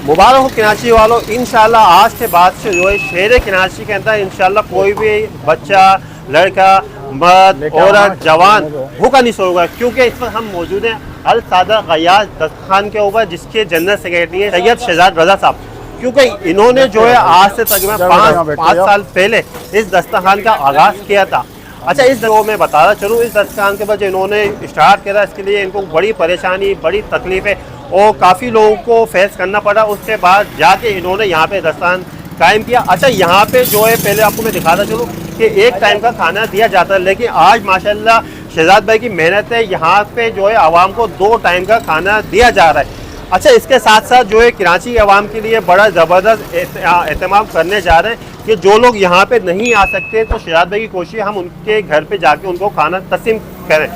मुबारक हो कराची वालों। इंशाल्लाह आज के बाद से जो है शहर कराची के अंदर इंशाल्लाह कोई भी बच्चा, लड़का, मर्द, औरत, जवान भूखा नहीं सोएगा, क्योंकि इस वक्त हम मौजूद हैं अल सादा गयास दस्तरखान के ऊपर, जिसके जनरल सेक्रेटरी हैं सैयद शहजाद रजा साहब। क्योंकि इन्होंने जो है आज से तकरीबन 5 साल पहले इस दस्तरखान का आगाज़ किया था। अच्छा, इस जगह मैं बताना चलूँ, इस दस्तरखान के बाद जो इन्होंने स्टार्ट किया, इसके लिए इनको बड़ी परेशानी, बड़ी तकलीफ़ें और काफ़ी लोगों को फेस करना पड़ा। उसके बाद जाके इन्होंने यहाँ पे दस्तरखान कायम किया। अच्छा, यहाँ पे जो है पहले आपको मैं दिखाता चलूँ कि एक टाइम का खाना दिया जाता है, लेकिन आज माशाल्लाह शहजाद भाई की मेहनत है, यहाँ पे जो है आवाम को 2 टाइम का खाना दिया जा रहा है। अच्छा, इसके साथ साथ जो है कराची के आवाम के लिए बड़ा ज़बरदस्त एहतमाम करने जा रहे हैं कि जो लोग यहाँ पे नहीं आ सकते तो शहजाद भाई की कोशिश हम उनके घर पे जाके उनको खाना तकसीम करें।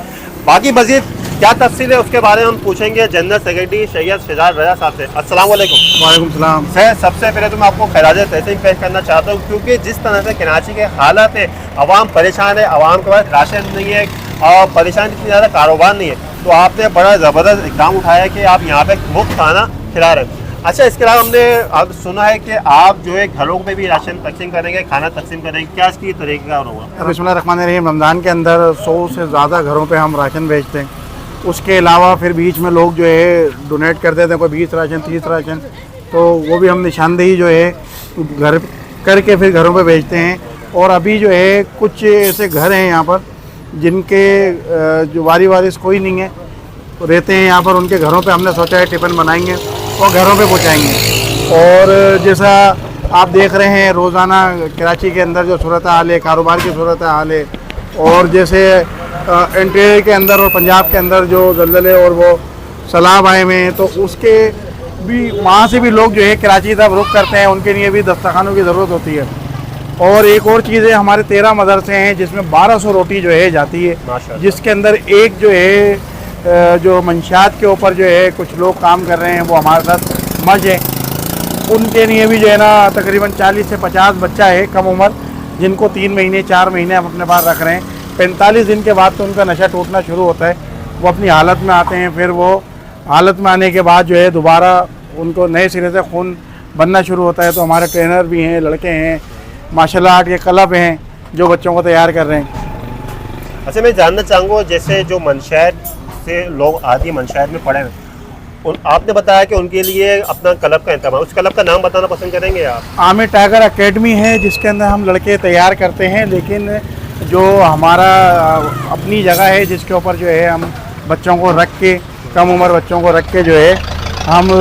बाकी मज़ीद क्या तफसील है उसके बारे में हम पूछेंगे जनरल सेक्रेटरी सैयद शहजाद रजा साहब से। अस्सलाम वालेकुम। वालेकुम सलाम। सर, सबसे पहले तो मैं आपको खैराज तहसीन पेश करना चाहता हूँ, क्योंकि जिस तरह से कराची के हालात है, आवाम परेशान है, आवाम के पास राशन नहीं है और परेशान इतनी ज़्यादा कारोबार नहीं है, तो आपने बड़ा ज़बरदस्त इक़दाम उठाया कि आप यहाँ पे मुफ्त खाना खिला रहे हैं। अच्छा, इसके अलावा हमने अब सुना है कि आप जो है घरों पे भी राशन तकसीम करेंगे, खाना तकसीम करेंगे, क्या इसकी तरीका होगा? बिस्मिल्लाहिर्रहमानिर्रहीम। रमज़ान के अंदर 100 से ज़्यादा घरों पे हम राशन भेजते हैं। उसके अलावा फिर बीच में लोग जो है डोनेट कर देते हैं, कोई 20 राशन 30 राशन, तो वो भी हम निशानदेही जो है घर करके फिर घरों पे भेजते हैं। और अभी जो है कुछ ऐसे घर हैं यहाँ पर जिनके जो वारिस कोई नहीं है रहते हैं यहाँ पर, उनके घरों पे हमने सोचा है टिफ़िन बनाएंगे और घरों पे पहुँचाएंगे। और जैसा आप देख रहे हैं रोज़ाना कराची के अंदर जो सूरत हाल है, कारोबार की सूरत हाल है, और जैसे इंटीरियर के अंदर और पंजाब के अंदर जो जल्जले और वो सैलाब आए हुए हैं, तो उसके भी वहाँ से भी लोग जो है कराची की तरफ रुख करते हैं, उनके लिए भी दस्तरखानों की ज़रूरत होती है। और एक और चीज़ है, हमारे 13 मदरसे हैं जिसमें 1200 रोटी जो है जाती है, जिसके अंदर एक जो है जो मंशियात के ऊपर जो है कुछ लोग काम कर रहे हैं, वो हमारे साथ मर्ज है। उनके लिए भी जो है ना तकरीबन 40 से 50 बच्चा है कम उम्र, जिनको 3 महीने 4 महीने हम अपने पास रख रहे हैं। 45 दिन के बाद तो उनका नशा टूटना शुरू होता है, वो अपनी हालत में आते हैं। फिर वो हालत में आने के बाद जो है दोबारा उनको नए सिरे से खून बनना शुरू होता है। तो हमारे ट्रेनर भी हैं, लड़के हैं, माशाल्लाह आर्ट के क्लब हैं जो बच्चों को तैयार कर रहे हैं। अच्छा, मैं जानना चाहूँगा, जैसे जो मंशियात से लोग आदि मंशियात में पड़े हैं, आपने बताया कि उनके लिए अपना क्लब का इंतजाम, उस क्लब का नाम बताना पसंद करेंगे आप? आमिर टाइगर एकेडमी है, जिसके अंदर हम लड़के तैयार करते हैं, लेकिन जो हमारा अपनी जगह है जिसके ऊपर जो है हम बच्चों को रख के, कम उम्र बच्चों को रख के जो है हम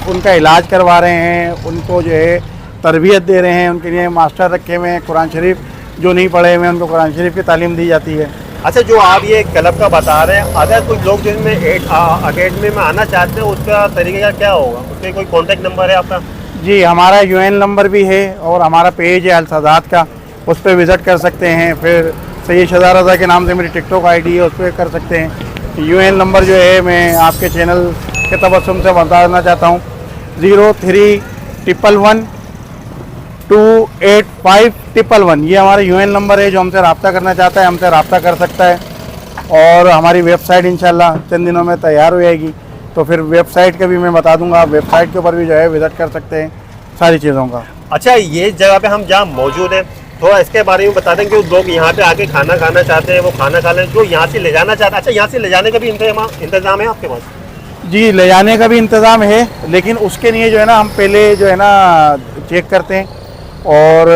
उनका इलाज करवा रहे हैं, उनको जो है तरबियत दे रहे हैं। उनके लिए मास्टर रखे हुए हैं, कुरान शरीफ जो नहीं पढ़े हुए हैं उनको कुरान शरीफ की तालीम दी जाती है। अच्छा, जो आप ये क्लब का बता रहे हैं, अगर कुछ लोग जिनमें अकेडमी में आना चाहते हैं, उसका तरीका क्या होगा? उसके कोई कॉन्टैक्ट नंबर है आपका? जी, हमारा UN नंबर भी है और हमारा पेज है अल सादात का, उस पर विज़िट कर सकते हैं। फिर सैयद शहजाद रजा के नाम से मेरी टिकटॉक ID है, उस पर कर सकते हैं। UN नंबर जो है मैं आपके चैनल के तबस्सुम से बताना चाहता हूँ, 0311 285 ये हमारा UN नंबर है। जो हमसे रब्ता करना चाहता है हमसे रब्ता कर सकता है। और हमारी वेबसाइट इंशाल्लाह चंद दिनों में तैयार हो जाएगी, तो फिर वेबसाइट का भी मैं बता दूंगा। वेबसाइट के ऊपर भी जो है विज़िट कर सकते हैं सारी चीज़ों का। अच्छा, ये जगह पे हम जहाँ मौजूद हैं, थोड़ा इसके बारे में बता दें कि लोग यहाँ पे आके खाना खाना चाहते हैं, वो खाना खा लें, जो यहाँ से ले जाना चाहते हैं। अच्छा, यहाँ से ले जाने का भी इंतज़ाम है आपके पास? जी, ले जाने का भी इंतज़ाम है, लेकिन उसके लिए जो है ना हम पहले जो है ना चेक करते हैं। और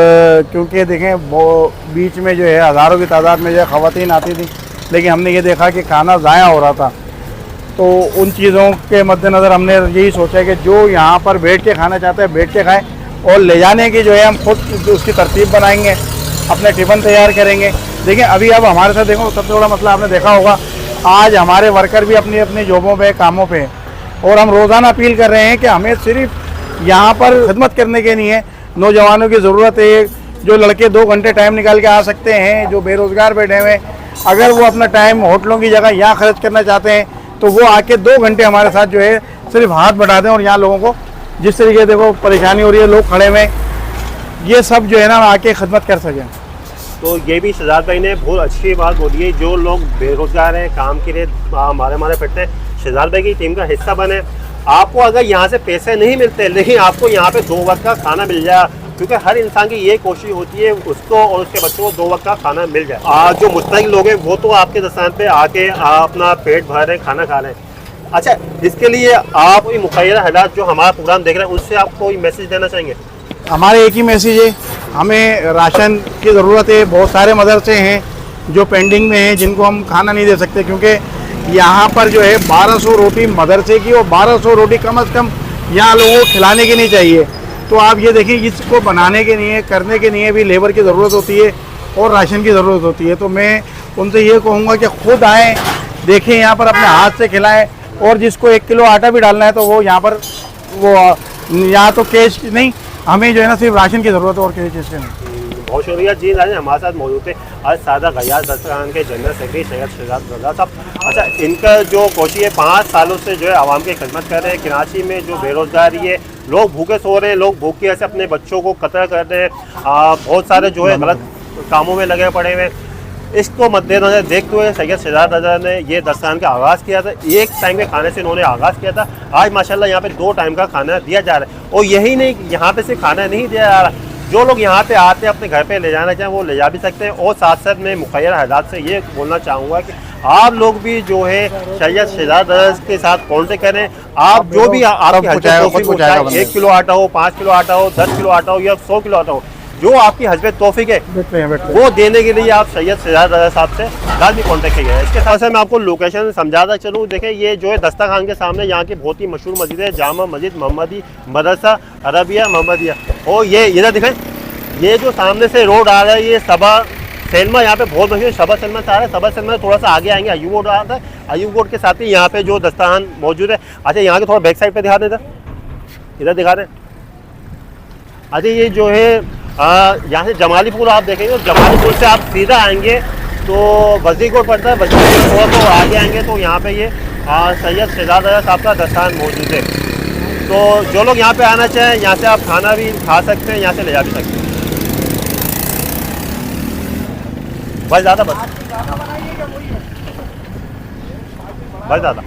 क्योंकि देखें वो बीच में जो है हज़ारों की तादाद में जो है ख़वातीन आती थी, लेकिन हमने ये देखा कि खाना ज़ाया हो रहा था, तो उन चीज़ों के मद्देनज़र हमने यही सोचा कि जो यहाँ पर बैठ के खाना चाहते हैं बैठ के खाएं, और ले जाने की जो है हम खुद उसकी तरतीब बनाएंगे, अपने टिफ़िन तैयार करेंगे। देखिए अभी अब हमारे साथ देखो सबसे बड़ा मसला आपने देखा होगा, आज हमारे वर्कर भी अपनी अपनी जॉबों पे कामों पे, और हम रोज़ाना अपील कर रहे हैं कि हमें सिर्फ यहाँ पर खिदमत करने के नहीं है, नौजवानों की ज़रूरत है। जो लड़के 2 घंटे टाइम निकाल के आ सकते हैं, जो बेरोज़गार बैठे हुए, अगर वो अपना टाइम होटलों की जगह यहाँ खर्च करना चाहते हैं तो वो आके 2 घंटे हमारे साथ जो है सिर्फ हाथ बढ़ा दें। और यहाँ लोगों को जिस तरीके से देखो परेशानी हो रही है, लोग खड़े हुए, ये सब जो है ना आके खिदमत कर सकें। तो ये भी शहजाद भाई ने बहुत अच्छी बात बोली है, जो लोग बेरोज़गार हैं, काम के लिए हमारे फिरते हैं, शहजाद भाई की टीम का हिस्सा बने आपको अगर यहाँ से पैसे नहीं मिलते, लेकिन आपको यहाँ पे 2 वक्त का खाना मिल जाए, क्योंकि हर इंसान की ये कोशिश होती है उसको और उसके बच्चों को 2 वक्त का खाना मिल जाए। आज जो मुस्तहिक लोग हैं वो तो आपके दस्तान पे आके अपना पेट भर रहे हैं, खाना खा रहे हैं। अच्छा, इसके लिए आप कोई मुखैर हालात जो हमारा प्रोग्राम देख रहे हैं उससे आप कोई मैसेज देना चाहेंगे? हमारे एक ही मैसेज है, हमें राशन की ज़रूरत है। बहुत सारे मदरसे हैं जो पेंडिंग में हैं, जिनको हम खाना नहीं दे सकते, क्योंकि यहाँ पर जो है 1200 रोटी मदरसे की और 1200 रोटी कम से कम यहाँ लोगों को खिलाने की नहीं चाहिए। तो आप ये देखिए, इसको बनाने के लिए, करने के लिए भी लेबर की ज़रूरत होती है और राशन की ज़रूरत होती है। तो मैं उनसे ये कहूँगा कि खुद आएँ, देखें, यहाँ पर अपने हाथ से खिलाएँ, और जिसको 1 किलो आटा भी डालना है तो वो यहाँ पर वो यहाँ तो कैश नहीं, हमें जो है ना सिर्फ राशन की ज़रूरत है और कैश इससे नहीं। बहुत शुक्रिया जी, आज हमारे साथ मौजूद थे आज सादा गयास दस्तरखान के जनरल सेक्रेटरी सैयद शहजाद रज़ा साहब। अच्छा, इनका जो कोशिश है 5 सालों से जो है आवाम की खिदमत कर रहे हैं। कराची में जो बेरोज़गारी है, लोग भूखे सो रहे हैं, लोग भूख की वजह से अपने बच्चों को कत्ल कर रहे हैं, बहुत सारे जो है गलत कामों में लगे पड़े हुए हैं। इसको मद्देनजर देखते हुए सैयद शहजाद रज़ा ने ये दस्तान का आगाज़ किया था। 1 टाइम के खाने से इन्होंने आगाज़ किया था। आज माशाल्लाह यहाँ पे 2 टाइम का खाना दिया जा रहा है। और यही नहीं, यहाँ पे सिर्फ खाना नहीं दिया जा रहा, जो लोग यहाँ पे आते हैं अपने घर पे ले जाना चाहें वो ले जा भी सकते हैं। और साथ साथ मैं मुखैर हालात से ये बोलना चाहूँगा कि आप लोग भी जो है सैयद शहजाद रज़ा के साथ कॉन्टेक्ट करें। आप जो भी आपकी हजरत तौफीक, 1 किलो आटा हो, 5 किलो आटा हो, 10 किलो आटा हो या 100 किलो आटा हो, जो आपकी हजरत तौफीक है वो देने के लिए आप सैयद शहजाद रज़ा साहब से लाजमी कॉन्टेक्ट कीजिए। इसके साथ साथ मैं आपको लोकेशन समझाता चलूँ। देखें, ये जो है दस्तरखान के सामने यहाँ की बहुत ही मशहूर मस्जिद है, जामा मस्जिद मोहम्मदी मदरसा अरबिया मोहम्मदिया। और ये इधर दिखाएं, ये जो सामने से रोड आ रहा है ये सबा सैलमा, यहाँ पे बहुत मशहूर सबा सैलमा से आ रहा है। सबा सैलमा थोड़ा सा आगे आएंगे अयूब रोड आता है, अयूब रोड के साथ ही यहाँ पे जो दस्तरखान मौजूद है। अच्छा, यहाँ के थोड़ा बैक साइड पे दिखा दें, इधर दिखा दें। अच्छा, ये जो है यहाँ से जमाली पुल आप देखेंगे, जमाली पुल से आप सीधा आएंगे तो वज़ीर कोट पड़ता है, वज़ीर कोट थोड़ा तो आगे आएंगे तो यहाँ पे ये सैयद शहजाद रज़ा साहब का दस्तान मौजूद है। तो जो लोग यहाँ पे आना चाहें, यहाँ से आप खाना भी खा सकते हैं, यहाँ से ले जा भी सकते हैं। बस ज़्यादा, बस ज़्यादा।